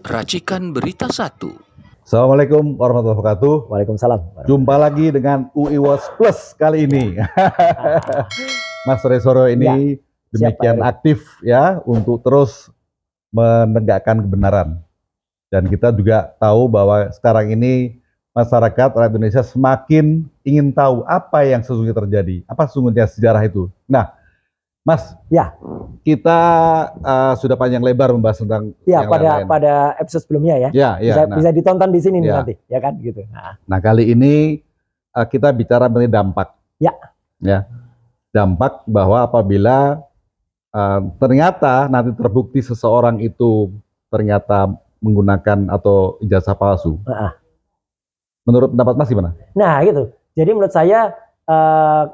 Racikan Berita 1. Assalamualaikum warahmatullahi wabarakatuh. Waalaikumsalam. Jumpa lagi dengan UI Watch Plus kali ini. Mas Resoro ini demikian aktif ya untuk terus menegakkan kebenaran. Dan kita juga tahu bahwa sekarang ini masyarakat rakyat Indonesia semakin ingin tahu apa yang sesungguhnya terjadi, apa sesungguhnya sejarah itu. Nah, Mas, ya, kita sudah panjang lebar membahas tentang yang pada episode sebelumnya ya. Bisa ditonton di sini nih nanti, ya kan gitu. Nah, kali ini kita bicara mengenai dampak. Ya, dampak bahwa apabila ternyata nanti terbukti seseorang itu ternyata menggunakan atau ijazah palsu. Menurut pendapat Mas gimana? Nah, gitu. Jadi menurut saya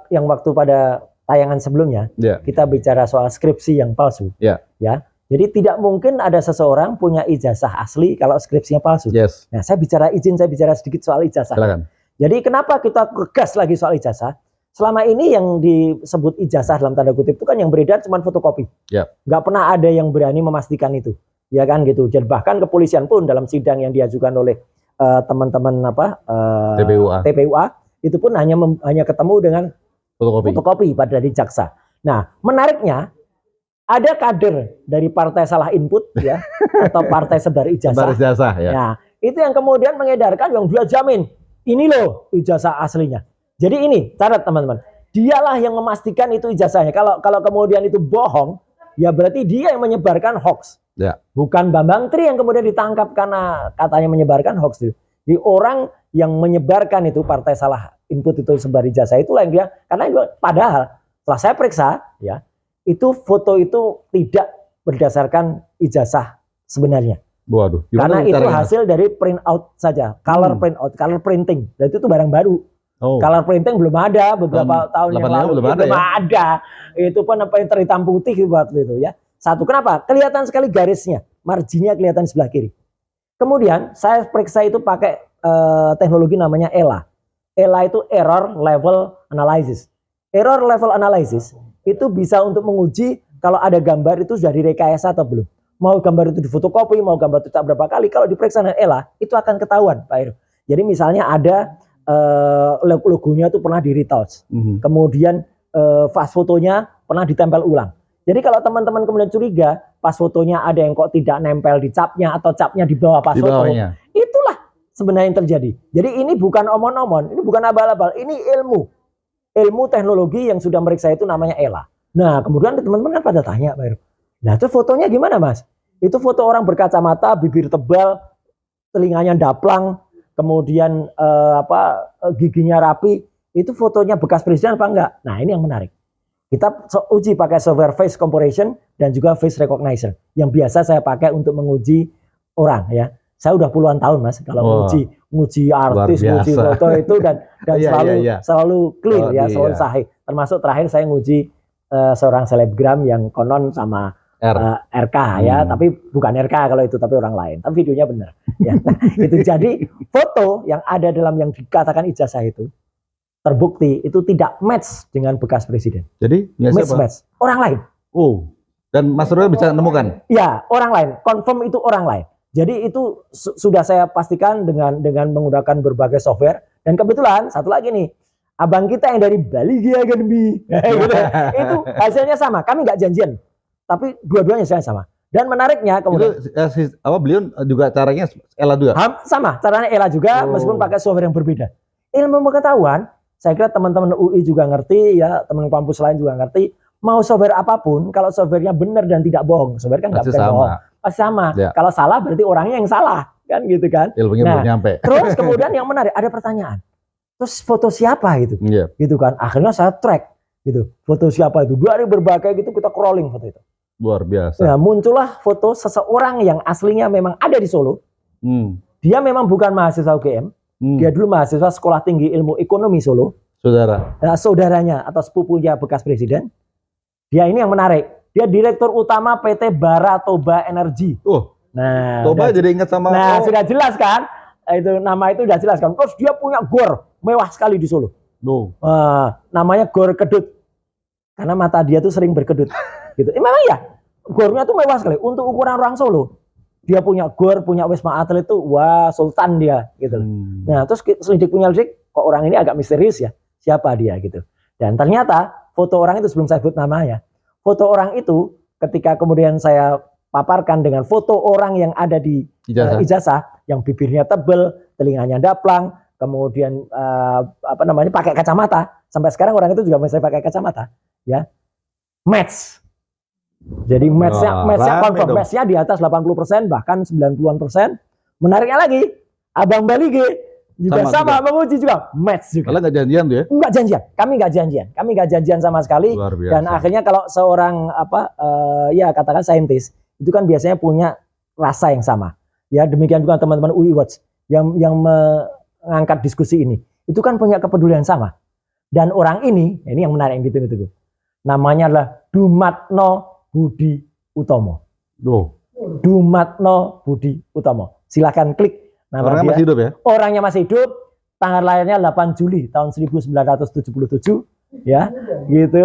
yang waktu pada tayangan sebelumnya kita bicara soal skripsi yang palsu. Ya. Jadi tidak mungkin ada seseorang punya ijazah asli kalau skripsinya palsu. Nah, saya bicara sedikit soal ijazah. Silakan. Jadi kenapa kita gas lagi soal ijazah? Selama ini yang disebut ijazah dalam tanda kutip itu kan yang beredar cuma fotokopi. Nggak pernah ada yang berani memastikan itu. Ya kan gitu. Jadi bahkan kepolisian pun dalam sidang yang diajukan oleh teman-teman TPUA itu pun hanya ketemu dengan fotokopi pada dari jaksa. Nah, menariknya ada kader dari partai salah input ya atau partai sebar ijazah. Nah, itu yang kemudian mengedarkan yang dia jamin ini loh ijazah aslinya. Jadi ini catat teman-teman, dialah yang memastikan itu ijazahnya. Kalau kemudian itu bohong, ya berarti dia yang menyebarkan hoax. Bukan Bambang Tri yang kemudian ditangkap karena katanya menyebarkan hoax. Di orang yang menyebarkan itu partai salah input itu sebar ijazah itulah yang dia, karena padahal setelah saya periksa ya itu foto itu tidak berdasarkan ijazah sebenarnya. Waduh, karena itu hasil dari print out saja, color print out, color printing. Dan itu barang baru. Color printing belum ada beberapa tahun yang lalu belum ada. Itu pun apa yang terhitam putih waktu itu ya. Satu, kenapa? Kelihatan sekali garisnya, marginnya kelihatan sebelah kiri. Kemudian saya periksa itu pakai teknologi namanya ELA. ELA itu Error Level Analysis. Error Level Analysis itu bisa untuk menguji kalau ada gambar itu sudah direkayasa atau belum. Mau gambar itu difotokopi, mau gambar itu tak berapa kali. Kalau diperiksa dengan ELA itu akan ketahuan, Pak Heru. Jadi misalnya ada logonya itu pernah di-retouch. Kemudian fast fotonya pernah ditempel ulang. Jadi kalau teman-teman kemudian curiga pas fotonya ada yang kok tidak nempel di capnya atau capnya di bawah pas foto, itulah sebenarnya yang terjadi. Jadi ini bukan omon-omon, ini bukan abal-abal, ini ilmu teknologi yang sudah meriksa itu namanya ELA. Nah kemudian teman-teman kan pada tanya, Pak Heru, nah itu fotonya gimana Mas? Itu foto orang berkacamata, bibir tebal, telinganya daplang, kemudian giginya rapi, itu fotonya bekas presiden apa enggak? Nah ini yang menarik. Kita uji pakai software face comparison dan juga face recognition yang biasa saya pakai untuk menguji orang ya. Saya udah puluhan tahun Mas kalau menguji artis, menguji foto itu dan selalu clear selalu sahih. Termasuk terakhir saya nguji seorang selebgram yang konon sama RK ya, tapi bukan RK kalau itu, tapi orang lain. Tapi videonya benar. Ya. Nah, itu jadi foto yang ada dalam yang dikatakan ijazah itu terbukti itu tidak match dengan bekas presiden. Jadi mismatch orang lain. Dan Mas Rul bisa menemukan? Ya, orang lain. Confirm itu orang lain. Jadi itu sudah saya pastikan dengan menggunakan berbagai software. Dan kebetulan satu lagi nih, abang kita yang dari Bali Academy itu hasilnya sama. Kami nggak janjian, tapi dua-duanya saya sama. Dan menariknya kemudian beliau juga caranya ELA juga. Sama, caranya ELA juga meskipun pakai software yang berbeda. Ilmu pengetahuan, saya kira teman-teman UI juga ngerti ya, teman kampus lain juga ngerti. Mau software apapun, kalau softwarenya benar dan tidak bohong, software kan nggak bisa bohong, pasti sama. Kalau salah berarti orangnya yang salah, kan gitu kan? Ilmunya belum nyampe. Terus kemudian yang menarik ada pertanyaan. Terus foto siapa gitu? Gitu kan? Akhirnya saya track gitu. Foto siapa itu? Dari berbagai gitu kita crawling foto itu. Luar biasa. Nah, muncullah foto seseorang yang aslinya memang ada di Solo. Dia memang bukan mahasiswa UGM. Dia dulu mahasiswa Sekolah Tinggi Ilmu Ekonomi Solo. Saudaranya atau sepupunya bekas presiden. Dia ini yang menarik. Dia direktur utama PT Bara Toba Energi. Nah, Toba jadi ingat sama. Nah, sudah jelas kan? Itu nama itu sudah jelas kan. Terus dia punya gor mewah sekali di Solo. Namanya Gor Kedut. Karena mata dia tuh sering berkedut. Gitu. Memang ya. Gornya tuh mewah sekali untuk ukuran orang Solo. dia punya gor, punya Wisma Atlet itu, wah sultan dia gitu. Nah terus selidik kok orang ini agak misterius ya, siapa dia gitu. Dan ternyata foto orang itu, sebelum saya sebut namanya, foto orang itu ketika kemudian saya paparkan dengan foto orang yang ada di ijazah, yang bibirnya tebel, telinganya daplang, kemudian pakai kacamata. Sampai sekarang orang itu juga masih pakai kacamata, ya. Match. Jadi matchnya confirm, matchnya di atas 80%, bahkan 90-an%. Menariknya lagi, Abang Balige juga sama menguji juga match juga. Kalian nggak janjian tuh ya? Nggak janjian, kami nggak janjian sama sekali. Dan akhirnya kalau seorang katakan saintis itu kan biasanya punya rasa yang sama. Ya demikian juga teman-teman UI Watch yang mengangkat diskusi ini, itu kan punya kepedulian sama. Dan orang ini yang menarik yang gitu. Namanya adalah Dumatno Budi Utomo. Dumatno Budi Utomo. Silakan klik nama orangnya dia. Masih hidup ya? Orangnya masih hidup. Tanggal lahirnya 8 Juli tahun 1977, ya, gitu.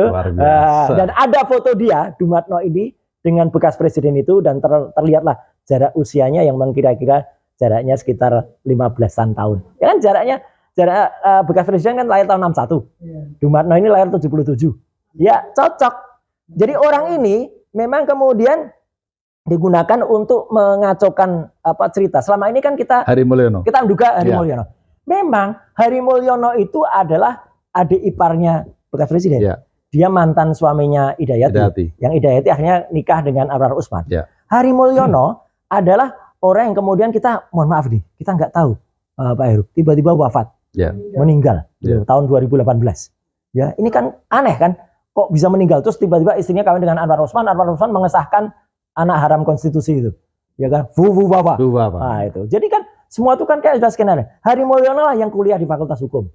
Dan ada foto dia, Dumatno ini dengan bekas presiden itu, dan terlihatlah jarak usianya yang kira-kira jaraknya sekitar 15-an tahun. Ya kan jarak bekas presiden kan lahir tahun 61. Dumatno ini lahir 77. Ya, cocok. Jadi orang ini memang kemudian digunakan untuk mengacaukan cerita. Selama ini kan kita menduga Hari Mulyono. Memang Hari Mulyono itu adalah adik iparnya bekas presiden. Dia mantan suaminya Hidayati. Yang Hidayati akhirnya nikah dengan Anwar Usman. Hari Mulyono adalah orang yang kemudian kita, mohon maaf nih, kita nggak tahu Pak Heru, tiba-tiba wafat, meninggal tahun 2018. Ya, ini kan aneh kan? Kok bisa meninggal terus tiba-tiba istrinya kawin dengan Anwar Usman mengesahkan anak haram konstitusi itu, ya kan? Nah itu. Jadi kan semua itu kan kayak sudah skenario. Hari Mulyono lah yang kuliah di Fakultas Hukum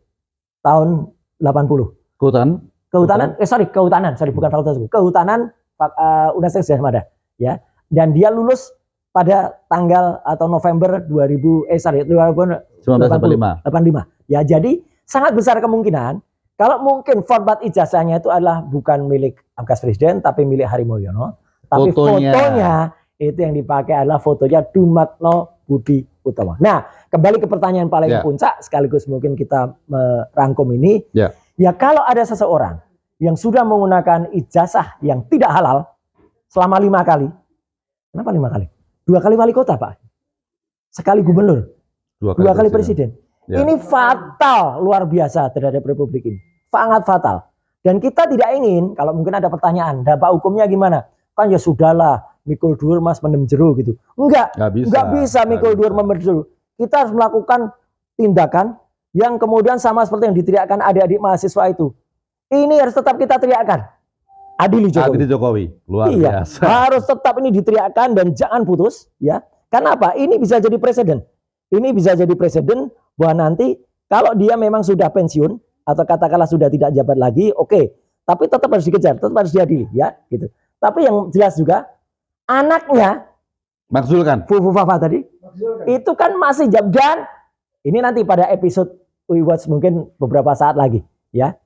tahun 80. Kehutanan, bukan Fakultas Hukum. Kehutanan Universitas Gadjah Mada, ya. Dan dia lulus pada tanggal atau November 1985. Ya, jadi sangat besar kemungkinan kalau mungkin format ijazahnya itu adalah bukan milik bekas presiden tapi milik Hari Mulyono, tapi fotonya itu yang dipakai adalah fotonya Dumatno Budi Utomo. Nah, kembali ke pertanyaan paling puncak sekaligus mungkin kita merangkum ini. Ya kalau ada seseorang yang sudah menggunakan ijazah yang tidak halal selama 5 kali. Kenapa 5 kali? 2 kali wali kota, Pak. Sekali gubernur. 2 kali presiden. Ini fatal luar biasa terhadap republik ini. Sangat fatal. Dan kita tidak ingin, kalau mungkin ada pertanyaan, dampak hukumnya gimana? Kan ya sudahlah, mikul dhuwur Mas mendem jero gitu. Enggak bisa mikul dhuwur mendem jero. Kita harus melakukan tindakan yang kemudian sama seperti yang diteriakkan adik-adik mahasiswa itu. Ini harus tetap kita teriakkan. Adili Jokowi. Luar biasa. Harus tetap ini diteriakkan dan jangan putus, ya. Karena apa? Ini bisa jadi presiden. Bahwa nanti kalau dia memang sudah pensiun atau katakanlah sudah tidak jabat lagi, oke. Tapi tetap harus dikejar, tetap harus diadili, ya, gitu. Tapi yang jelas juga anaknya Makzulkan. Fufafa tadi itu kan masih dan ini nanti pada episode We Watch mungkin beberapa saat lagi, ya.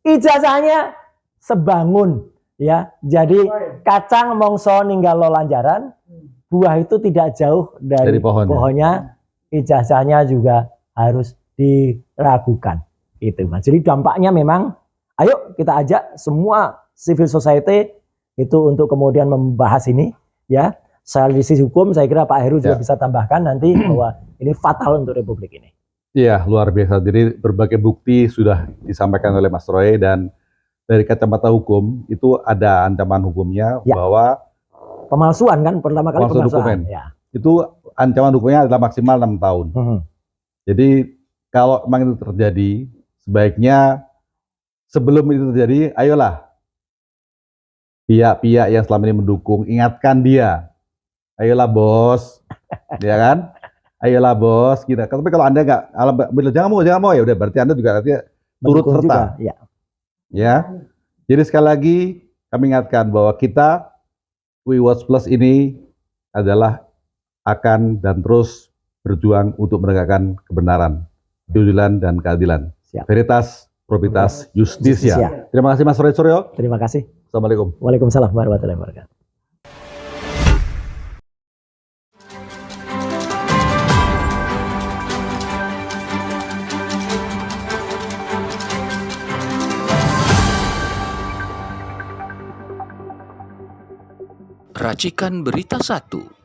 Ijazahnya sebangun, ya. Jadi kacang mongso ninggal lolanjaran, buah itu tidak jauh dari pohonnya. Ijazahnya juga harus diragukan. Itu, Mas. Jadi dampaknya memang, ayo kita ajak semua civil society itu untuk kemudian membahas ini, ya. Dari sisi hukum, saya kira Pak Heru juga bisa tambahkan nanti bahwa ini fatal untuk republik ini. Iya, luar biasa. Jadi berbagai bukti sudah disampaikan oleh Mas Roy, dan dari kacamata hukum itu ada ancaman hukumnya bahwa pemalsuan kan, pertama kali pemalsuan. Itu ancaman hukumnya adalah maksimal 6 tahun. Jadi kalau memang itu terjadi, sebaiknya sebelum itu terjadi, ayolah pihak-pihak yang selama ini mendukung, ingatkan dia. Ayolah bos, ya kan? Ayolah bos, kita. Tapi kalau Anda nggak, jangan mau, ya udah berarti Anda juga nanti turut serta. Ya. Jadi sekali lagi kami ingatkan bahwa kita We Watch Plus ini adalah akan dan terus berjuang untuk menegakkan kebenaran, kejujuran dan keadilan. Veritas, probitas, justisia. Terima kasih Mas Roy Suryo. Terima kasih. Assalamualaikum. Waalaikumsalam warahmatullahi wabarakatuh. Racikan Berita 1.